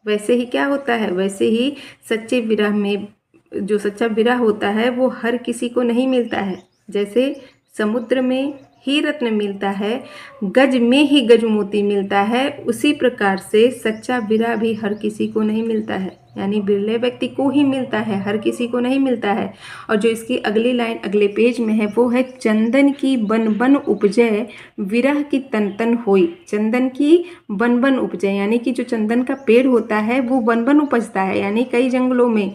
वैसे ही क्या होता है? वैसे ही सच्चे विरह में जो सच्चा विरह होता है वो हर किसी को नहीं मिलता है। जैसे समुद्र में ही रत्न मिलता है, गज में ही गज मोती मिलता है, उसी प्रकार से सच्चा विरह भी हर किसी को नहीं मिलता है, यानी बिरले व्यक्ति को ही मिलता है, हर किसी को नहीं मिलता है। और जो इसकी अगली लाइन अगले पेज में है वो है चंदन की बन बन उपजे, विरह की तन तन होई। चंदन की बन बन उपजे, यानी कि जो चंदन का पेड़ होता है वो बन बन उपजता है, यानी कई जंगलों में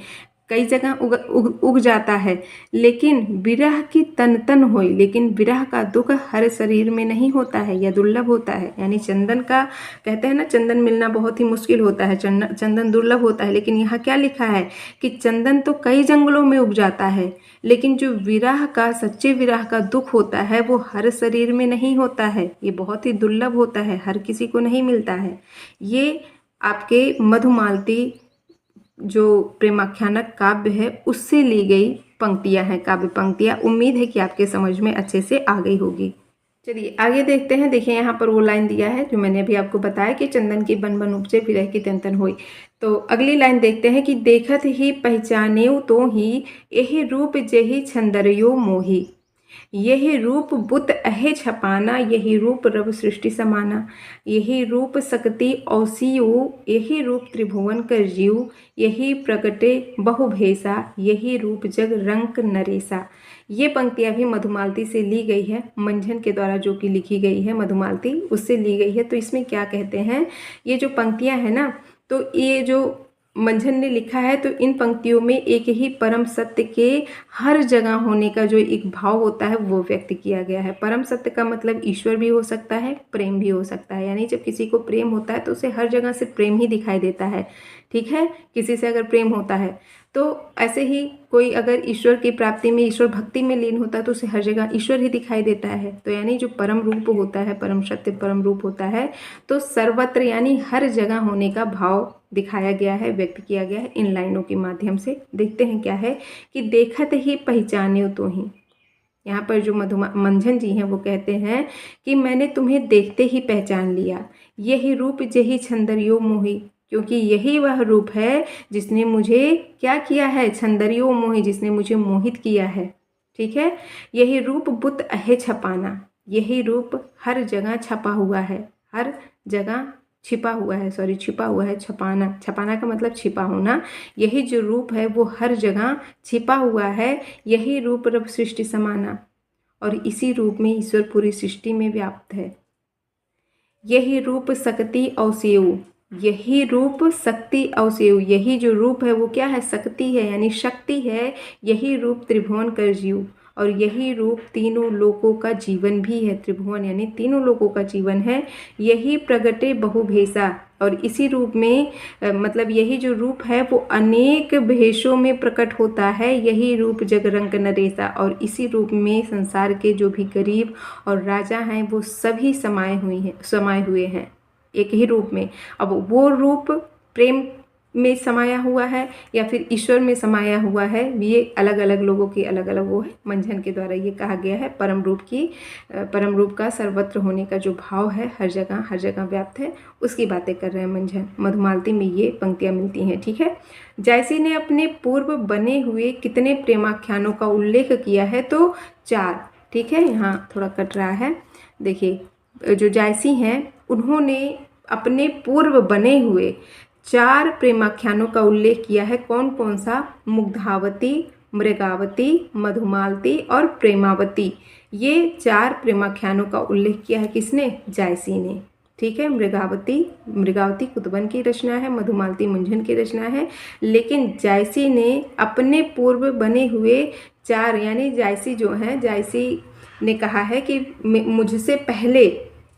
कई जगह उग जाता है, लेकिन विरह की तन तन होई, लेकिन विरह का दुख हर शरीर में नहीं होता है, यह दुर्लभ होता है। यानी चंदन का कहते हैं ना, चंदन मिलना बहुत ही मुश्किल होता है, चंदन दुर्लभ होता है। लेकिन यहाँ क्या लिखा है कि चंदन तो कई जंगलों में उग जाता है, लेकिन जो विरह का, सच्चे विरह का दुख होता है वो हर शरीर में नहीं होता है, ये बहुत ही दुर्लभ होता है, हर किसी को नहीं मिलता है। ये आपके मधुमालती जो प्रेमाख्यानक काव्य है उससे ली गई पंक्तियां हैं, काव्य पंक्तियां। उम्मीद है कि आपके समझ में अच्छे से आ गई होगी। चलिए आगे देखते हैं। देखिए यहाँ पर वो लाइन दिया है जो मैंने अभी आपको बताया कि चंदन की बन बन उपजे विरह की तन तन होई। तो अगली लाइन देखते हैं कि देखत ही पहचानेऊ तो ही यही रूप जेहि छंदरियो मोही, यही रूप बुत अहे छपाना, यही रूप रव सृष्टि समाना, यही रूप सकति औसियो, यही रूप त्रिभुवन कर जीव, यही प्रगटे बहु भेसा, यही रूप जग रंक नरेसा। ये पंक्तियां भी मधुमालती से ली गई है, मंझन के द्वारा जो कि लिखी गई है, मधुमालती उससे ली गई है। तो इसमें क्या कहते हैं, ये जो पंक्तियां हैं ना, तो ये जो मंझन ने लिखा है, तो इन पंक्तियों में एक ही परम सत्य के हर जगह होने का जो एक भाव होता है वो व्यक्त किया गया है। परम सत्य का मतलब ईश्वर भी हो सकता है, प्रेम भी हो सकता है। यानी जब किसी को प्रेम होता है तो उसे हर जगह से प्रेम ही दिखाई देता है, ठीक है। किसी से अगर प्रेम होता है तो ऐसे ही कोई अगर ईश्वर की प्राप्ति में, ईश्वर भक्ति में लीन होता है तो उसे हर जगह ईश्वर ही दिखाई देता है। तो यानी जो परम रूप होता है, परम सत्य परम रूप होता है, तो सर्वत्र यानी हर जगह होने का भाव दिखाया गया है, व्यक्त किया गया है इन लाइनों के माध्यम से। देखते हैं क्या है कि देखत ही पहचाने तो ही। यहाँ पर जो मंझन जी हैं वो कहते हैं कि मैंने तुम्हें देखते ही पहचान लिया, यही रूप जेहि छंदरियो मोही, क्योंकि यही वह रूप है जिसने मुझे क्या किया है, छंदरियो मोही, जिसने मुझे मोहित किया है, ठीक है। यही रूप बुत अहे छपाना, यही रूप हर जगह छपा हुआ है, हर जगह छिपा हुआ है, सॉरी छिपा हुआ है। छपाना, छपाना का मतलब छिपा होना। यही जो रूप है वो हर जगह छिपा हुआ है, यही रूप रब सृष्टि समाना, और इसी रूप में ईश्वर पूरी सृष्टि में व्याप्त है। यही रूप शक्ति औसेऊ, यही रूप शक्ति औसेऊ, यही जो रूप है वो क्या है, शक्ति है, यानी शक्ति है। यही रूप त्रिभुवन कर जीव, और यही रूप तीनों लोकों का जीवन भी है। त्रिभुवन यानी तीनों लोकों का जीवन है। यही प्रगटे बहुभेषा, और इसी रूप में मतलब यही जो रूप है वो अनेक भेषों में प्रकट होता है। यही रूप जगरंक नरेसा, और इसी रूप में संसार के जो भी गरीब और राजा हैं वो सभी समाये हुए हैं एक ही रूप में। अब वो रूप प्रेम में समाया हुआ है या फिर ईश्वर में समाया हुआ है, ये अलग अलग लोगों की अलग अलग वो है। मंझन के द्वारा ये कहा गया है परम रूप का सर्वत्र होने का जो भाव है, हर जगह व्याप्त है, उसकी बातें कर रहे हैं मंझन। मधुमालती में ये पंक्तियां मिलती हैं, ठीक है। जायसी ने अपने पूर्व बने हुए कितने प्रेमाख्यानों का उल्लेख किया है, तो 4, ठीक है। यहाँ थोड़ा कट रहा है, देखिए जो जायसी हैं उन्होंने अपने पूर्व बने हुए 4 प्रेमाख्यानों का उल्लेख किया है। कौन कौन सा, मुग्धावती, मृगावती, मधुमालती और प्रेमावती। ये 4 प्रेमाख्यानों का उल्लेख किया है किसने, जायसी ने, ठीक है। मृगावती कुतुबन की रचना है, मधुमालती मंझन की रचना है, लेकिन जायसी ने अपने पूर्व बने हुए 4, यानी जायसी जो है, जायसी ने कहा है कि मुझसे पहले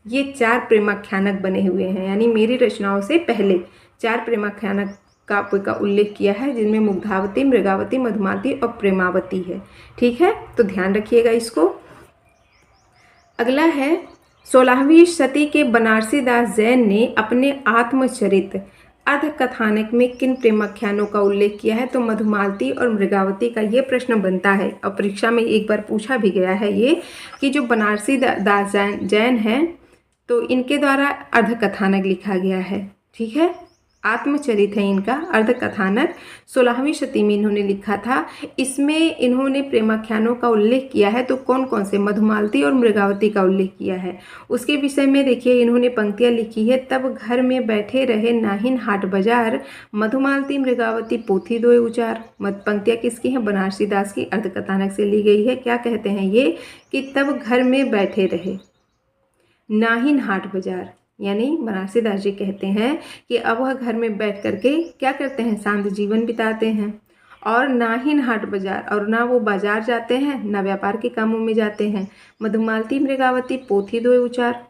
ये 4 प्रेमाख्यानक बने हुए हैं, यानी मेरी रचनाओं से पहले 4 प्रेमाख्यानक का उल्लेख किया है, जिनमें मुग्धावती, मृगावती, मधुमालती और प्रेमावती है, ठीक है। तो ध्यान रखिएगा इसको। अगला है 16वीं शती के बनारसी दास जैन ने अपने आत्मचरित अर्ध कथानक में किन प्रेमाख्यानों का उल्लेख किया है, तो मधुमालती और मृगावती का ये प्रश्न बनता है और परीक्षा में एक बार पूछा भी गया है ये, कि जो बनारसी दास जैन हैं तो इनके द्वारा अर्ध कथानक लिखा गया है, ठीक है। आत्मचरित है इनका अर्ध कथानक, 16वीं शती में इन्होंने लिखा था। इसमें इन्होंने प्रेमाख्यानों का उल्लेख किया है, तो कौन कौन से, मधुमालती और मृगावती का उल्लेख किया है। उसके विषय में देखिए इन्होंने पंक्तियां लिखी है, तब घर में बैठे रहे नाहिन हाट बाजार, मधुमालती मृगावती पोथी दोए उचार। पंक्तियां किसकी हैं, बनारसी दास की अर्ध कथानक से ली गई है। क्या कहते हैं ये, कि तब घर में बैठे रहे नाहिन हाट बाजार, यानी बनारसी दास जी कहते हैं कि अब वह घर में बैठ करके क्या करते हैं, शांत जीवन बिताते हैं। और ना ही हाट बाजार, और ना वो बाजार जाते हैं ना व्यापार के कामों में जाते हैं। मधुमालती मृगावती पोथी दो उचार,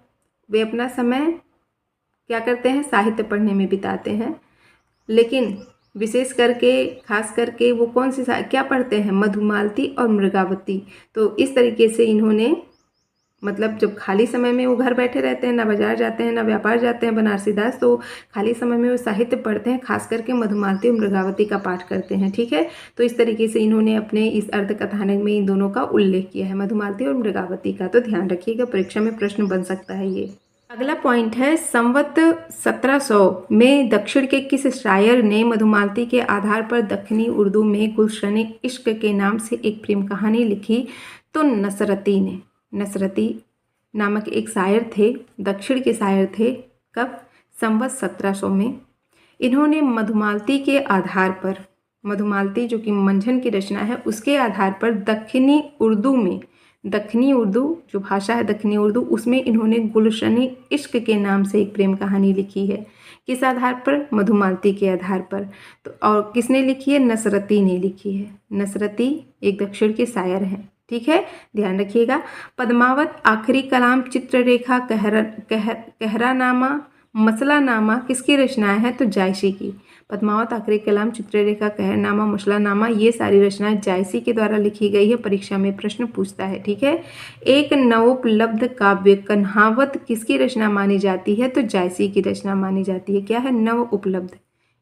वे अपना समय क्या करते हैं, साहित्य पढ़ने में बिताते हैं। लेकिन विशेष करके खास करके वो कौन सी क्या पढ़ते हैं, मधुमालती और मृगावती। तो इस तरीके से इन्होंने मतलब जब खाली समय में वो घर बैठे रहते हैं, ना बाजार जाते हैं ना व्यापार जाते हैं बनारसी दास, तो खाली समय में वो साहित्य पढ़ते हैं, खास करके मधुमालती और मृगावती का पाठ करते हैं। ठीक है, तो इस तरीके से इन्होंने अपने इस अर्थ कथानक में इन दोनों का उल्लेख किया है, मधुमालती और मृगावती का। तो ध्यान रखिएगा, परीक्षा में प्रश्न बन सकता है ये। अगला पॉइंट है, संवत 1700 में दक्षिण के किस शायर ने मधुमालती के आधार पर दक्षिणी उर्दू में गुलशन इश्क के नाम से एक प्रेम कहानी लिखी? तो नसरती ने। नसरती नामक एक शायर थे, दक्षिण के शायर थे। कब? संवत 1700 में। इन्होंने मधुमालती के आधार पर, मधुमालती जो कि मंझन की रचना है उसके आधार पर दक्षिणी उर्दू में, दक्षिणी उर्दू जो भाषा है दक्षिणी उर्दू, उसमें इन्होंने गुलशन इश्क के नाम से एक प्रेम कहानी लिखी है। किस आधार पर? मधुमालती के आधार पर। तो और किसने लिखी है? नसरती ने लिखी है। नसरती एक दक्षिण के शायर हैं। ठीक है, ध्यान रखिएगा। पद्मावत, आखिरी कलाम, चित्ररेखा, कहरानामा, मसलानामा किसकी रचनाएं हैं? तो जायसी की। पद्मावत, आखिरी कलाम, चित्ररेखा, कहरनामा, मसलानामा ये सारी रचनाएं जायसी के द्वारा लिखी गई है। परीक्षा में प्रश्न पूछता है। ठीक है, एक नवोपलब्ध काव्य कन्हावत किसकी रचना मानी जाती है? तो जायसी की रचना मानी जाती है। क्या है? नव उपलब्ध,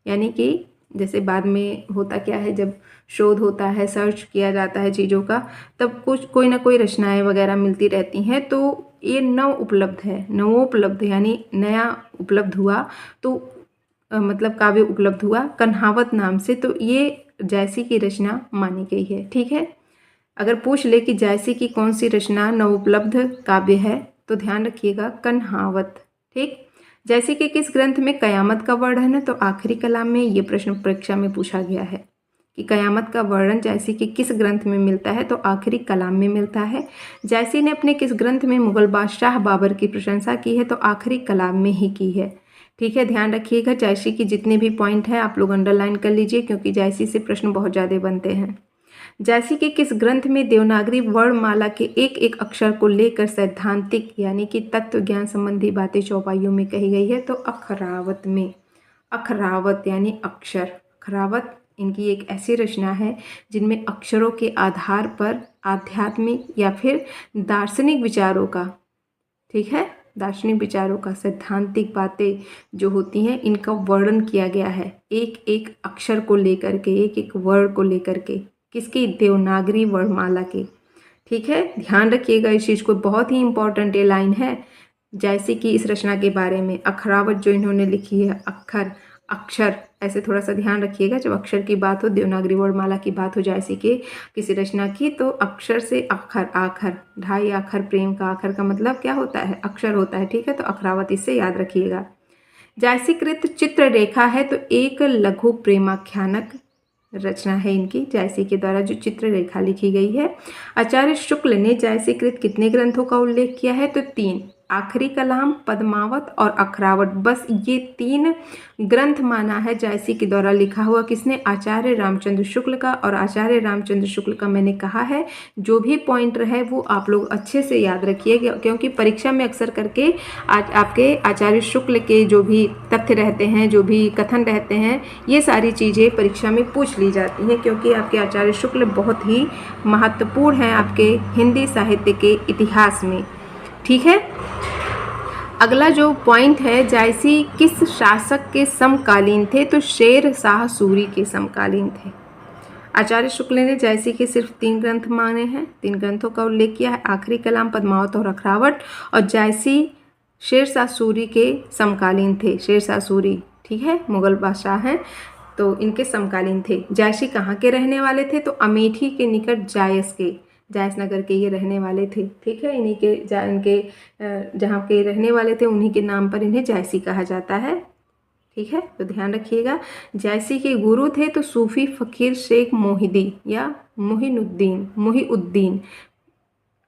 यानी कि जैसे बाद में होता क्या है, जब शोध होता है, सर्च किया जाता है चीज़ों का, तब कुछ कोई ना कोई रचनाएं वगैरह मिलती रहती हैं। तो ये नव उपलब्ध है, नवोपलब्ध यानी नया उपलब्ध हुआ, तो मतलब काव्य उपलब्ध हुआ कन्हावत नाम से, तो ये जायसी की रचना मानी गई है। ठीक है, अगर पूछ ले कि जायसी की कौन सी रचना नवोपलब्ध काव्य है, तो ध्यान रखिएगा कन्हावत। ठीक, जैसे कि किस ग्रंथ में कयामत का वर्णन है? तो आखिरी कलाम में। ये प्रश्न परीक्षा में पूछा गया है कि कयामत का वर्णन जायसी के किस ग्रंथ में मिलता है? तो आखिरी कलाम में मिलता है। जायसी ने अपने किस ग्रंथ में मुगल बादशाह बाबर की प्रशंसा की है? तो आखिरी कलाम में ही की है। ठीक है, ध्यान रखिएगा, जायसी की जितने भी पॉइंट हैं आप लोग अंडरलाइन कर लीजिए, क्योंकि जायसी से प्रश्न बहुत ज़्यादा बनते हैं। जायसी के किस ग्रंथ में देवनागरी वर्णमाला के एक एक अक्षर को लेकर सैद्धांतिक यानी कि तत्व ज्ञान संबंधी बातें चौपाइयों में कही गई है? तो अखरावत में। अखरावत यानी अक्षर। अखरावत इनकी एक ऐसी रचना है जिनमें अक्षरों के आधार पर आध्यात्मिक या फिर दार्शनिक विचारों का, ठीक है, दार्शनिक विचारों का, सैद्धांतिक बातें जो होती हैं इनका वर्णन किया गया है, एक एक अक्षर को लेकर के, एक एक वर्ड को लेकर के। किसकी? देवनागरी वर्णमाला के। ठीक है, ध्यान रखिएगा इस चीज़ को, बहुत ही इंपॉर्टेंट ये लाइन है जायसी की इस रचना के बारे में। अखरावत जो इन्होंने लिखी है, अक्षर अक्षर, ऐसे थोड़ा सा ध्यान रखिएगा, जब अक्षर की बात हो, देवनागरी वर्णमाला की बात हो जायसी के किसी रचना की, तो अक्षर से अक्षर, आखर, ढाई आखर प्रेम का, आखर का मतलब क्या होता है? अक्षर होता है। ठीक है, तो अखरावत इससे याद रखिएगा। जायसीकृत चित्ररेखा है तो एक लघु प्रेमाख्यानक रचना है इनकी, जायसी के द्वारा जो चित्ररेखा लिखी गई है। आचार्य शुक्ल ने जायसीकृत कितने ग्रंथों का उल्लेख किया है? तो 3, आखिरी कलाम, पद्मावत और अखरावत, बस ये 3 ग्रंथ माना है जायसी के द्वारा लिखा हुआ। किसने? आचार्य रामचंद्र शुक्ल का। और आचार्य रामचंद्र शुक्ल का मैंने कहा है जो भी पॉइंट है वो आप लोग अच्छे से याद रखिए, क्योंकि परीक्षा में अक्सर करके आज आपके आचार्य शुक्ल के जो भी तथ्य रहते हैं, जो भी कथन रहते हैं, ये सारी चीज़ें परीक्षा में पूछ ली जाती हैं, क्योंकि आपके आचार्य शुक्ल बहुत ही महत्वपूर्ण हैं आपके हिंदी साहित्य के इतिहास में। ठीक है, अगला जो पॉइंट है, जायसी किस शासक के समकालीन थे? तो शेर शाह सूरी के समकालीन थे। आचार्य शुक्ल ने जायसी के सिर्फ 3 ग्रंथ माने हैं, 3 ग्रंथों का उल्लेख किया है, आखिरी कलाम, पद्मावत और अखरावत। और जायसी शेर शाह सूरी के समकालीन थे। शेर शाह सूरी, ठीक है, मुगल बादशाह हैं, तो इनके समकालीन थे। जायसी कहाँ के रहने वाले थे? तो अमेठी के निकट जायस के, जायस नगर के ये रहने वाले थे। ठीक है, इन्हीं के इनके जहाँ के रहने वाले थे उन्हीं के नाम पर इन्हें जायसी कहा जाता है। ठीक है, तो ध्यान रखिएगा। जायसी के गुरु थे तो सूफी फकीर शेख मोहिदी या मोहिउद्दीन।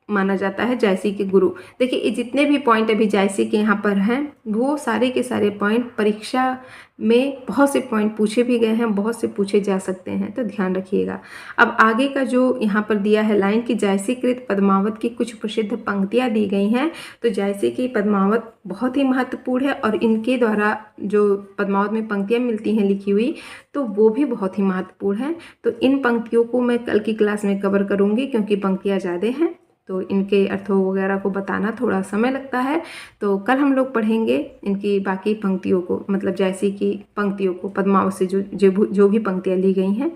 माना जाता है जायसी के गुरु। देखिए ये जितने भी पॉइंट अभी जायसी के यहाँ पर हैं वो सारे के सारे पॉइंट परीक्षा में बहुत से पॉइंट पूछे भी गए हैं, बहुत से पूछे जा सकते हैं, तो ध्यान रखिएगा। अब आगे का जो यहाँ पर दिया है लाइन कि जायसीकृत पद्मावत की कुछ प्रसिद्ध पंक्तियाँ दी गई हैं, तो जायसी की पद्मावत बहुत ही महत्वपूर्ण है और इनके द्वारा जो पद्मावत में पंक्तियाँ मिलती हैं लिखी हुई तो वो भी बहुत ही महत्वपूर्ण है। तो इन पंक्तियों को मैं कल की क्लास में कवर करूँगी क्योंकि पंक्तियाँ ज़्यादा हैं तो इनके अर्थों वगैरह को बताना थोड़ा समय लगता है। तो कल हम लोग पढ़ेंगे इनकी बाकी पंक्तियों को, मतलब जायसी की पंक्तियों को, पद्मावत से जो भी पंक्तियाँ ली गई हैं।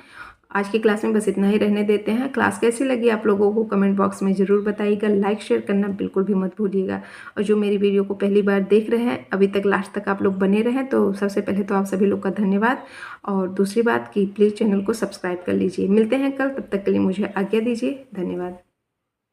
आज की क्लास में बस इतना ही रहने देते हैं। क्लास कैसी लगी आप लोगों को कमेंट बॉक्स में ज़रूर बताइएगा। लाइक शेयर करना बिल्कुल भी मत भूलिएगा। और जो मेरी वीडियो को पहली बार देख रहे हैं, अभी तक लास्ट तक आप लोग बने रहें, तो सबसे पहले तो आप सभी लोग का धन्यवाद। और दूसरी बात कि प्लीज़ चैनल को सब्सक्राइब कर लीजिए। मिलते हैं कल, तब तक के लिए मुझे आज्ञा दीजिए। धन्यवाद।